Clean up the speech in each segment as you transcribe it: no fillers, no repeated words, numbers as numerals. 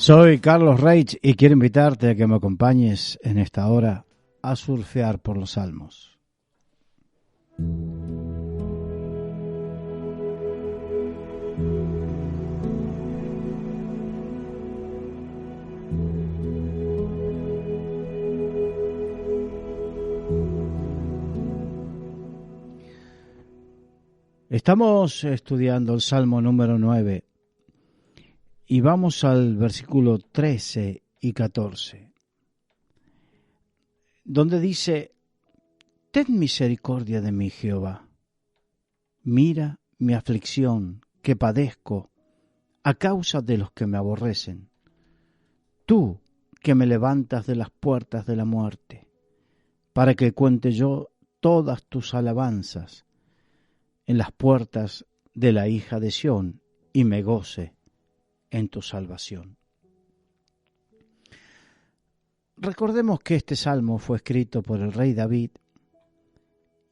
Soy Carlos Reich y quiero invitarte a que me acompañes en esta hora a surfear por los salmos. Estamos estudiando el Salmo número 9 y vamos al versículo 13 y 14, donde dice: Ten misericordia de mí, Jehová. Mira mi aflicción que padezco a causa de los que me aborrecen. Tú que me levantas de las puertas de la muerte, para que cuente yo todas tus alabanzas en las puertas de la hija de Sión y me goce en tu salvación. Recordemos que este salmo fue escrito por el rey David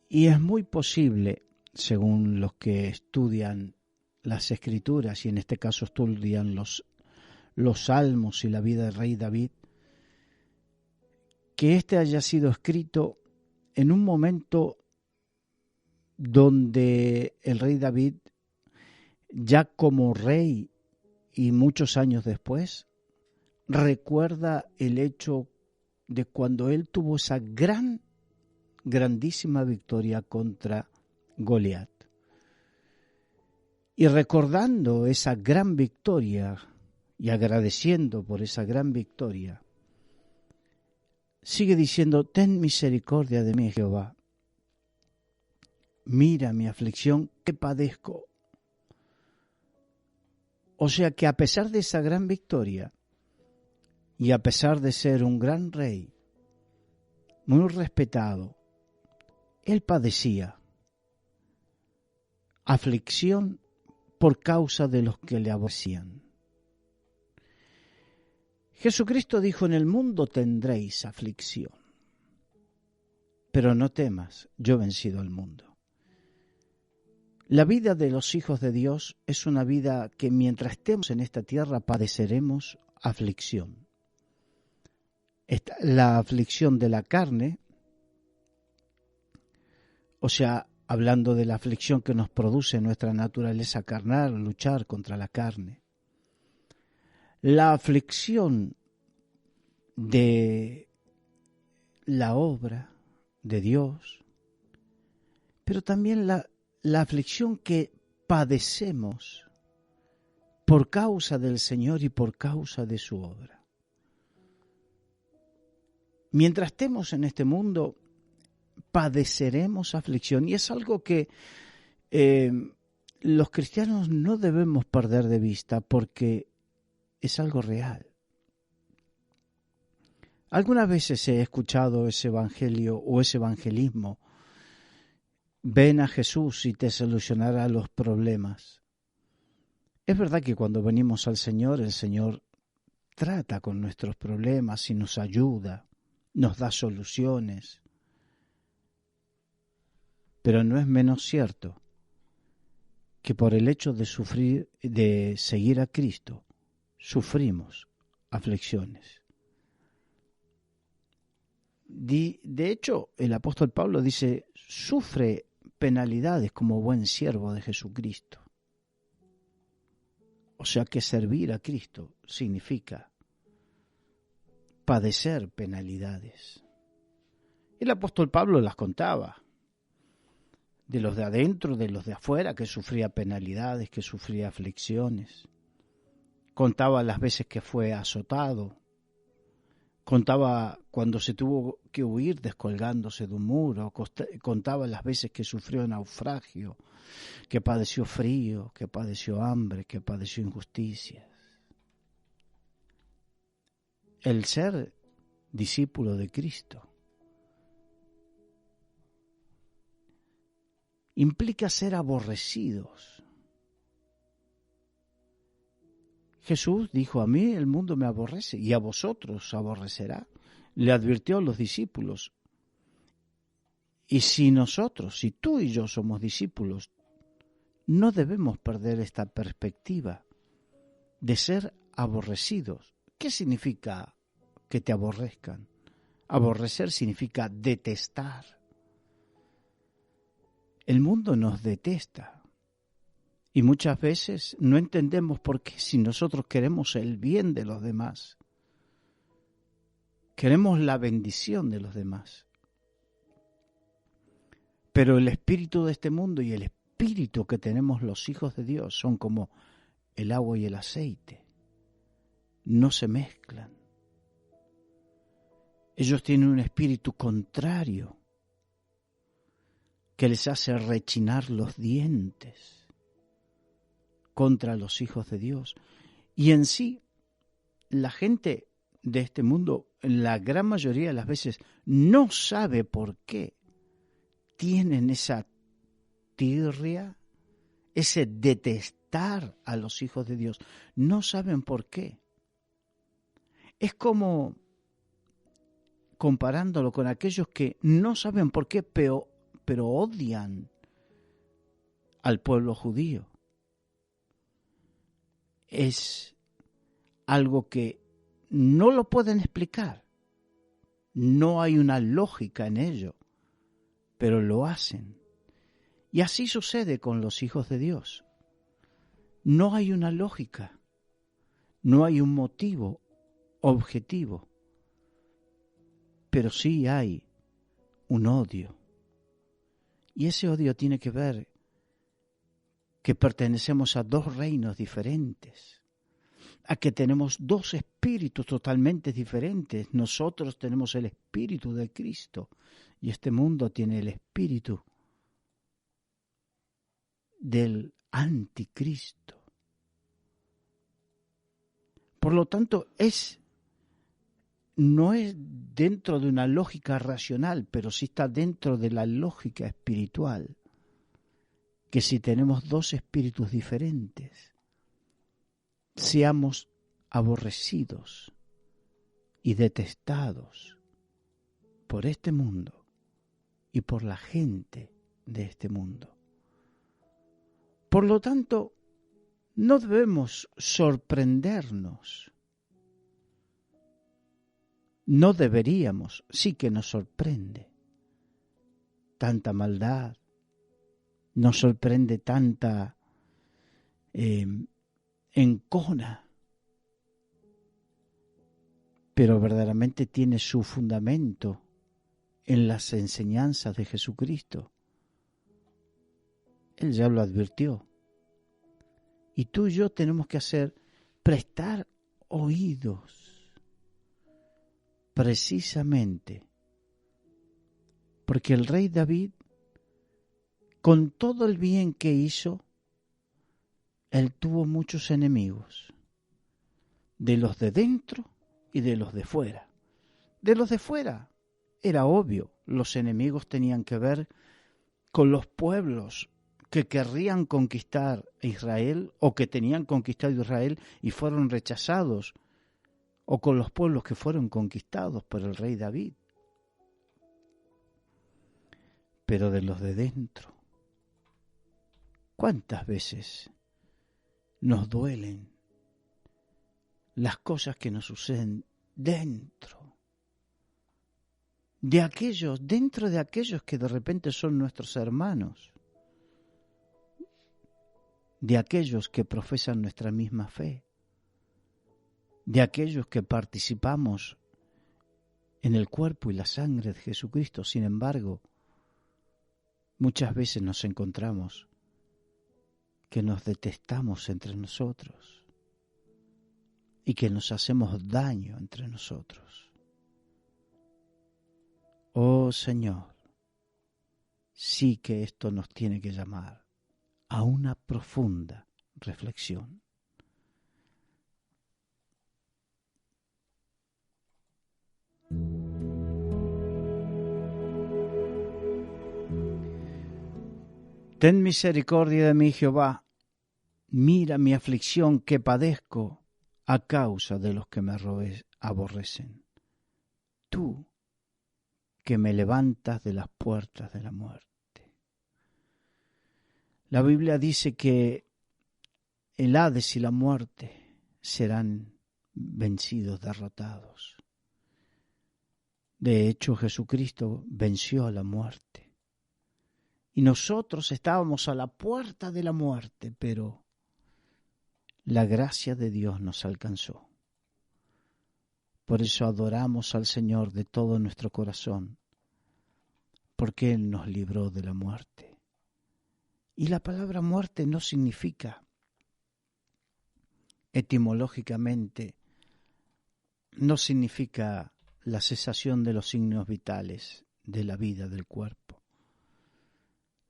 y es muy posible, según los que estudian las escrituras y en este caso estudian los salmos y la vida del rey David, que este haya sido escrito en un momento donde el rey David, ya como rey y muchos años después, recuerda el hecho de cuando él tuvo esa grandísima victoria contra Goliat. Y recordando esa gran victoria y agradeciendo por esa gran victoria, sigue diciendo: Ten misericordia de mí, Jehová. Mira mi aflicción que padezco. O sea que a pesar de esa gran victoria y a pesar de ser un gran rey, muy respetado, él padecía aflicción por causa de los que le aborrecían. Jesucristo dijo: en el mundo tendréis aflicción, pero no temas, yo he vencido al mundo. La vida de los hijos de Dios es una vida que mientras estemos en esta tierra padeceremos aflicción. La aflicción de la carne, o sea, hablando de la aflicción que nos produce nuestra naturaleza carnal, luchar contra la carne. La aflicción de la obra de Dios, pero también la aflicción que padecemos por causa del Señor y por causa de su obra. Mientras estemos en este mundo, padeceremos aflicción y es algo que los cristianos no debemos perder de vista porque es algo real. Algunas veces he escuchado ese evangelio o ese evangelismo: ven a Jesús y te solucionará los problemas. Es verdad que cuando venimos al Señor, el Señor trata con nuestros problemas y nos ayuda, nos da soluciones. Pero no es menos cierto que por el hecho de sufrir, de seguir a Cristo, sufrimos aflicciones. De hecho, el apóstol Pablo dice: sufre penalidades como buen siervo de Jesucristo. O sea que servir a Cristo significa padecer penalidades. El apóstol Pablo las contaba, de los de adentro, de los de afuera, que sufría penalidades, que sufría aflicciones. Contaba las veces que fue azotado. Contaba cuando se tuvo que huir descolgándose de un muro. Contaba las veces que sufrió naufragio, que padeció frío, que padeció hambre, que padeció injusticias. El ser discípulo de Cristo implica ser aborrecidos. Jesús dijo: a mí el mundo me aborrece y a vosotros aborrecerá. Le advirtió a los discípulos. Y si tú y yo somos discípulos, no debemos perder esta perspectiva de ser aborrecidos ¿Qué significa que te aborrezcan? Aborrecer significa detestar. El mundo nos detesta y muchas veces no entendemos por qué, si nosotros queremos el bien de los demás, queremos la bendición de los demás. Pero el espíritu de este mundo y el espíritu que tenemos los hijos de Dios son como el agua y el aceite. No se mezclan. Ellos tienen un espíritu contrario que les hace rechinar los dientes contra los hijos de Dios. Y en sí, la gente de este mundo, la gran mayoría de las veces, no sabe por qué tienen esa tirria, ese detestar a los hijos de Dios. No saben por qué. Es como comparándolo con aquellos que no saben por qué, pero odian al pueblo judío. Es algo que no lo pueden explicar. No hay una lógica en ello, pero lo hacen. Y así sucede con los hijos de Dios. No hay una lógica, no hay un motivo objetivo, pero sí hay un odio. Y ese odio tiene que ver que pertenecemos a dos reinos diferentes, a que tenemos dos espíritus totalmente diferentes. Nosotros tenemos el espíritu de Cristo y este mundo tiene el espíritu del anticristo. Por lo tanto, no es dentro de una lógica racional, pero sí está dentro de la lógica espiritual, que si tenemos dos espíritus diferentes, seamos aborrecidos y detestados por este mundo y por la gente de este mundo. Por lo tanto, no debemos sorprendernos. No deberíamos, sí que nos sorprende tanta maldad, nos sorprende tanta encona, pero verdaderamente tiene su fundamento en las enseñanzas de Jesucristo. Él ya lo advirtió. Y tú y yo tenemos que prestar oídos precisamente porque el rey David, con todo el bien que hizo, él tuvo muchos enemigos, de los de dentro y de los de fuera. De los de fuera era obvio, los enemigos tenían que ver con los pueblos que querrían conquistar a Israel o que tenían conquistado Israel y fueron rechazados, o con los pueblos que fueron conquistados por el rey David. Pero de los de dentro, ¿cuántas veces nos duelen las cosas que nos suceden dentro de aquellos que de repente son nuestros hermanos, de aquellos que profesan nuestra misma fe, de aquellos que participamos en el cuerpo y la sangre de Jesucristo? Sin embargo, muchas veces nos encontramos que nos detestamos entre nosotros y que nos hacemos daño entre nosotros. Oh Señor, sí que esto nos tiene que llamar a una profunda reflexión. Ten misericordia de mí, Jehová, mira mi aflicción que padezco a causa de los que me aborrecen. Tú, que me levantas de las puertas de la muerte. La Biblia dice que el Hades y la muerte serán vencidos, derrotados. De hecho, Jesucristo venció a la muerte. Y nosotros estábamos a la puerta de la muerte, pero la gracia de Dios nos alcanzó. Por eso adoramos al Señor de todo nuestro corazón, porque Él nos libró de la muerte. Y la palabra muerte no significa, etimológicamente, no significa la cesación de los signos vitales de la vida del cuerpo.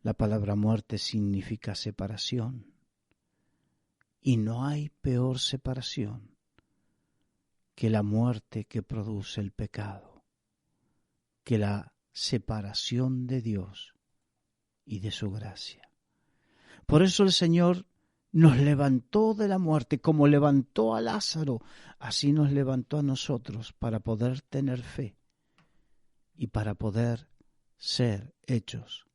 La palabra muerte significa separación. Y no hay peor separación que la muerte que produce el pecado, que la separación de Dios y de su gracia. Por eso el Señor nos levantó de la muerte, como levantó a Lázaro, así nos levantó a nosotros para poder tener fe y para poder ser hechos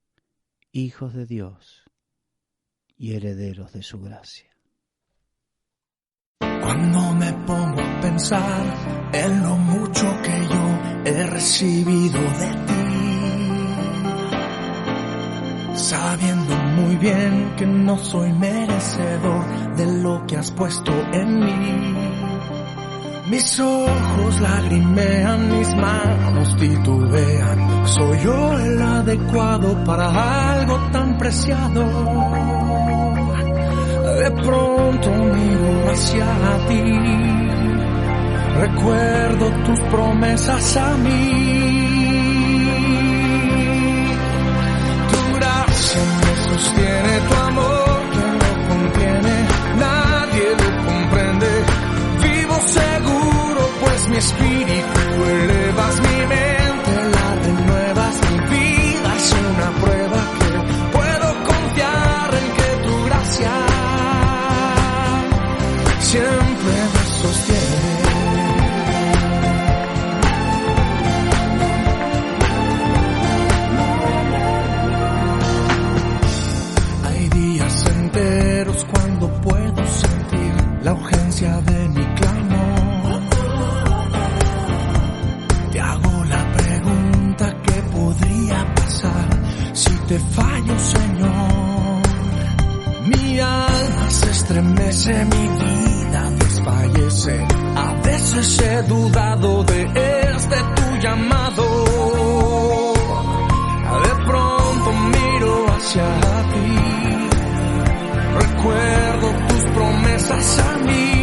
hijos de Dios y herederos de su gracia. Cuando me pongo a pensar en lo mucho que yo he recibido de ti, sabiendo muy bien que no soy merecedor de lo que has puesto en mí. Mis ojos lagrimean, mis manos titubean. ¿Soy yo el adecuado para algo tan preciado? De pronto miro hacia ti, recuerdo tus promesas a mí. Tu gracia me sostiene, tu amor que no contiene, nadie lo comprende. Vivo seguro, pues mi espíritu elevas mi mente, la renuevas, mi vida es una prueba que puedo confiar en que tu gracia siempre me sostiene. Hay días enteros cuando puedo sentir la urgencia de mi clamor. Te hago la pregunta: ¿qué podría pasar si te fallo, Señor? Mi alma se estremece, mi vida desfallece. A veces he dudado de tu llamado. De pronto miro hacia ti, recuerdo tus promesas a mí.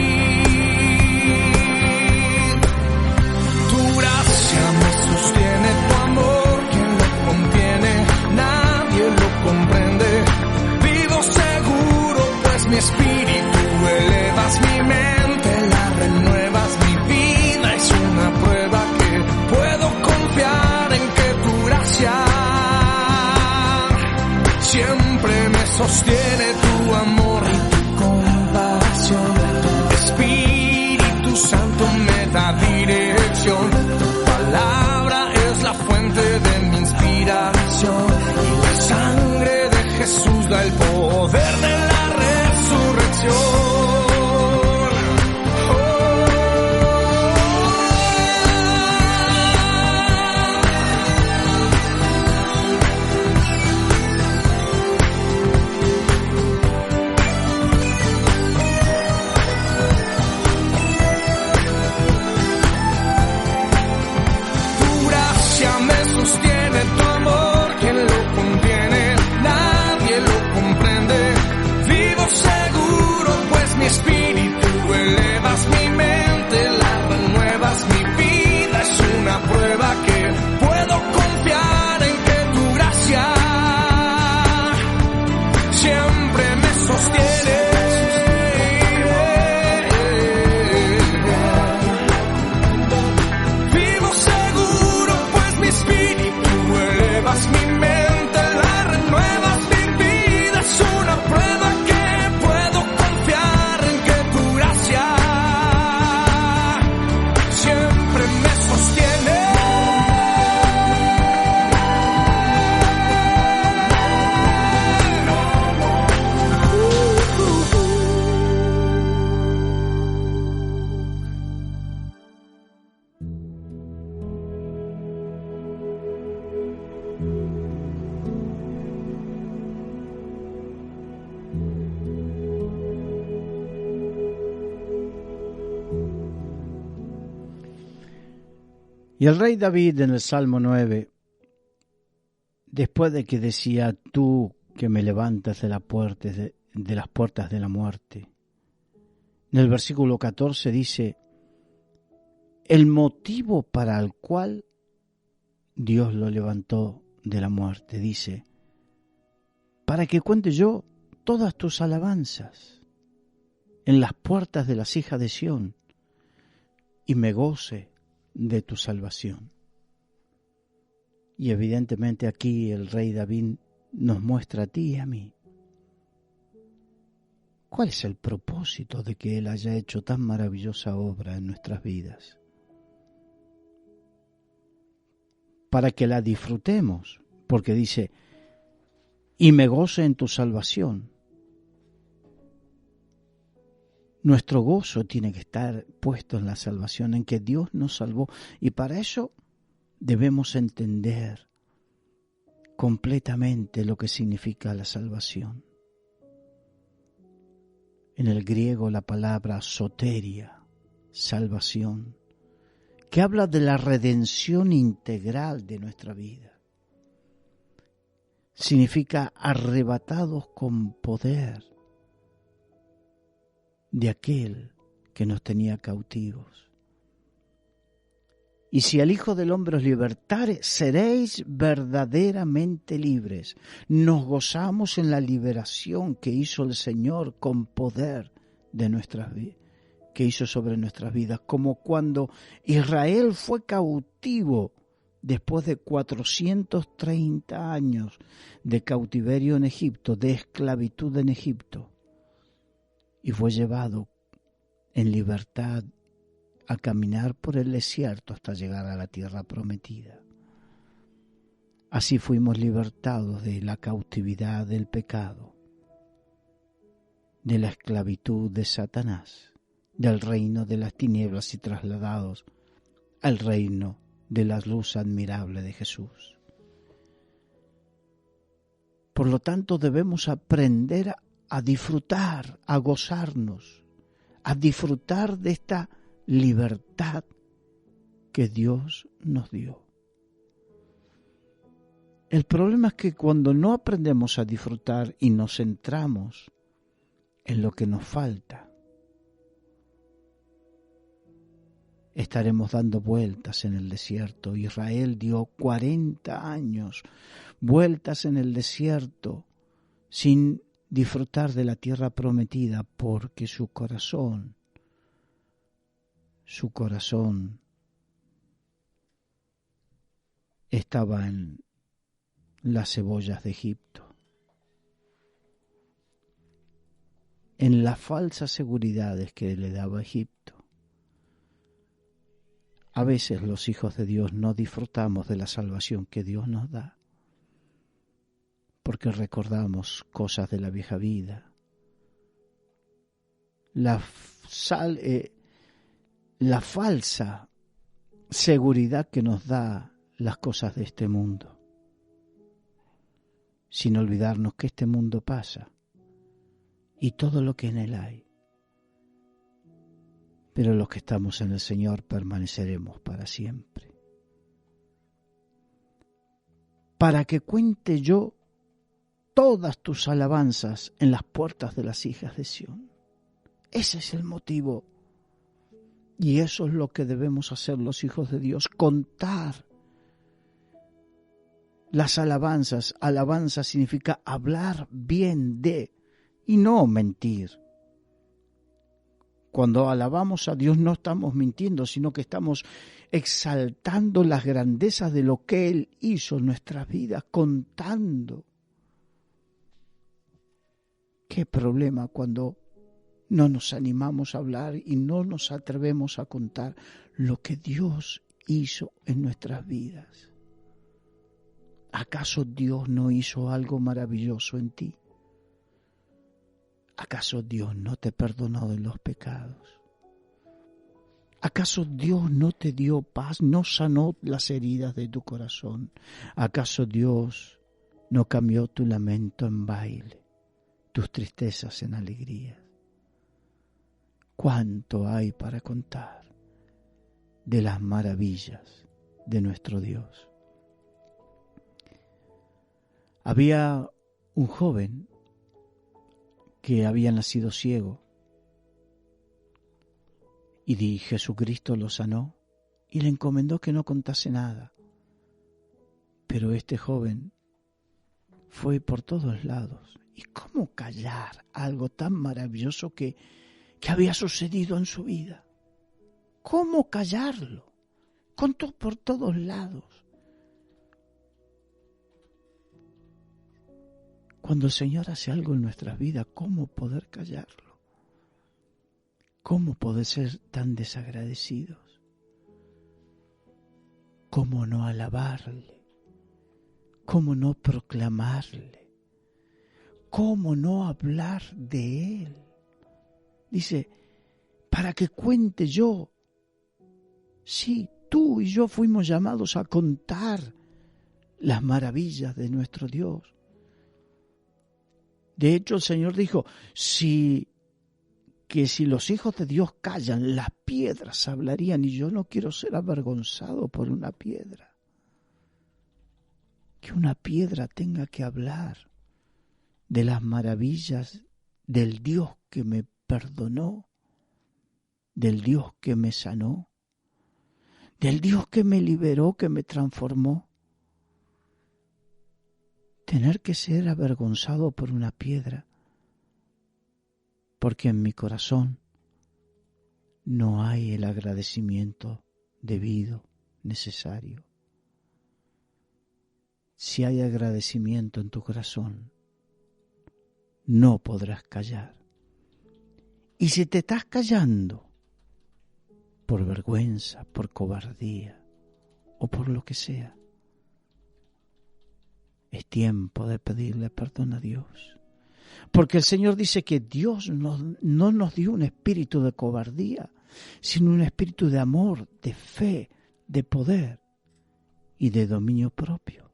Tu gracia me sostiene, tu amor quien lo contiene, nadie lo comprende. Vivo seguro, pues mi espíritu elevas mi mente, la renuevas, mi vida es una prueba que puedo confiar en que tu gracia siempre me sostiene, tu amor y tu compasión. Tu Espíritu Santo me da dirección, tu palabra es la fuente de mi inspiración y la sangre de Jesús da el poder de la resurrección. Tu gracia me sostiene, tu amor quien lo contiene, nadie lo comprende. Y el rey David en el Salmo 9, después de que decía, tú que me levantas de las puertas de la muerte, en el versículo 14 dice, el motivo para el cual Dios lo levantó de la muerte, dice, para que cuente yo todas tus alabanzas en las puertas de las hijas de Sión y me goce de tu salvación. Y evidentemente aquí el rey David nos muestra a ti y a mí cuál es el propósito de que Él haya hecho tan maravillosa obra en nuestras vidas. Para que la disfrutemos, porque dice, y me goce en tu salvación. Nuestro gozo tiene que estar puesto en la salvación, en que Dios nos salvó. Y para eso debemos entender completamente lo que significa la salvación. En el griego la palabra soteria, salvación, que habla de la redención integral de nuestra vida. Significa arrebatados con poder de aquel que nos tenía cautivos. Y si el Hijo del Hombre os libertare, seréis verdaderamente libres. Nos gozamos en la liberación que hizo el Señor con poder de nuestras vidas, que hizo sobre nuestras vidas, como cuando Israel fue cautivo después de 430 años de cautiverio en Egipto, de esclavitud en Egipto, y fue llevado en libertad a caminar por el desierto hasta llegar a la tierra prometida. Así fuimos libertados de la cautividad del pecado, de la esclavitud de Satanás, del reino de las tinieblas y trasladados al reino de la luz admirable de Jesús. Por lo tanto, debemos aprender a disfrutar, a gozarnos, a disfrutar de esta libertad que Dios nos dio. El problema es que cuando no aprendemos a disfrutar y nos centramos en lo que nos falta, estaremos dando vueltas en el desierto. Israel dio 40 años vueltas en el desierto sin disfrutar de la tierra prometida porque su corazón estaba en las cebollas de Egipto, en las falsas seguridades que le daba Egipto. A veces los hijos de Dios no disfrutamos de la salvación que Dios nos da, porque recordamos cosas de la vieja vida, la falsa seguridad que nos da las cosas de este mundo, sin olvidarnos que este mundo pasa y todo lo que en él hay. Pero los que estamos en el Señor permaneceremos para siempre. Para que cuente yo todas tus alabanzas en las puertas de las hijas de Sión. Ese es el motivo. Y eso es lo que debemos hacer los hijos de Dios, contar las alabanzas. Alabanza significa hablar bien de y no mentir. Cuando alabamos a Dios no estamos mintiendo, sino que estamos exaltando las grandezas de lo que Él hizo en nuestras vidas, contando. ¿Qué problema cuando no nos animamos a hablar y no nos atrevemos a contar lo que Dios hizo en nuestras vidas? ¿Acaso Dios no hizo algo maravilloso en ti? ¿Acaso Dios no te perdonó de los pecados? ¿Acaso Dios no te dio paz, no sanó las heridas de tu corazón? ¿Acaso Dios no cambió tu lamento en baile, tus tristezas en alegría? ¿Cuánto hay para contar de las maravillas de nuestro Dios. Había un joven que había nacido ciego y Jesucristo lo sanó y le encomendó que no contase nada. Pero este joven fue por todos lados. ¿Y cómo callar algo tan maravilloso que había sucedido en su vida? ¿Cómo callarlo? Contó por todos lados. Cuando el Señor hace algo en nuestras vidas, ¿cómo poder callarlo? ¿Cómo poder ser tan desagradecidos? ¿Cómo no alabarle? ¿Cómo no proclamarle? ¿Cómo no hablar de Él? Dice, para que cuente yo. Sí, tú y yo fuimos llamados a contar las maravillas de nuestro Dios. De hecho, el Señor dijo, si los hijos de Dios callan, las piedras hablarían, y yo no quiero ser avergonzado por una piedra. Que una piedra tenga que hablar de las maravillas del Dios que me perdonó, del Dios que me sanó, del Dios que me liberó, que me transformó. Tener que ser avergonzado por una piedra, porque en mi corazón no hay el agradecimiento debido, necesario. Si hay agradecimiento en tu corazón, no podrás callar. Y si te estás callando por vergüenza, por cobardía o por lo que sea, es tiempo de pedirle perdón a Dios. Porque el Señor dice que Dios no nos dio un espíritu de cobardía, sino un espíritu de amor, de fe, de poder y de dominio propio.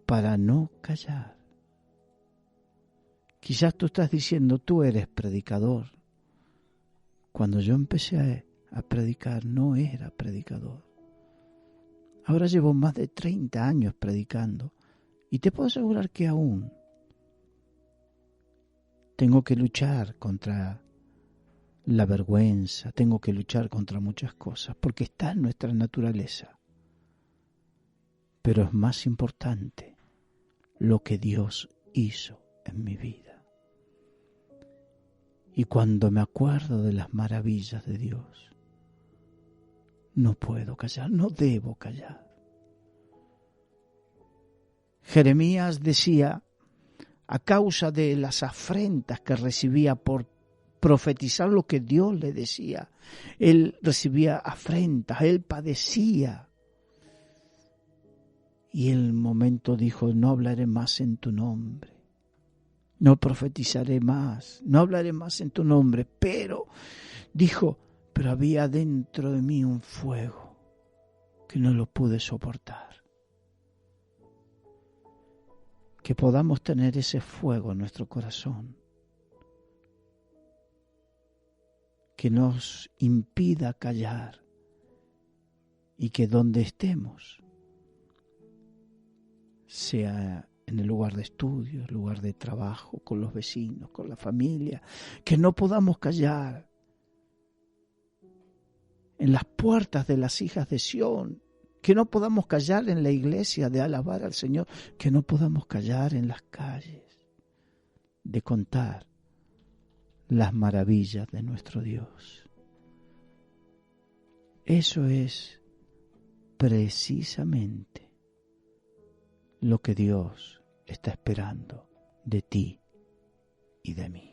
Para no callar. Quizás tú estás diciendo, tú eres predicador. Cuando yo empecé a predicar, no era predicador. Ahora llevo más de 30 años predicando y te puedo asegurar que aún tengo que luchar contra la vergüenza, tengo que luchar contra muchas cosas porque está en nuestra naturaleza. Pero es más importante lo que Dios hizo en mi vida. Y cuando me acuerdo de las maravillas de Dios, no puedo callar, no debo callar. Jeremías decía, a causa de las afrentas que recibía por profetizar lo que Dios le decía, él recibía afrentas, él padecía. Y en el momento dijo, no hablaré más en tu nombre, no profetizaré más, no hablaré más en tu nombre, pero dijo, pero había dentro de mí un fuego que no lo pude soportar. Que podamos tener ese fuego en nuestro corazón, que nos impida callar y que donde estemos, sea en el lugar de estudio, el lugar de trabajo, con los vecinos, con la familia, que no podamos callar. En las puertas de las hijas de Sión, que no podamos callar en la iglesia de alabar al Señor, que no podamos callar en las calles de contar las maravillas de nuestro Dios. Eso es precisamente lo que Dios está esperando de ti y de mí.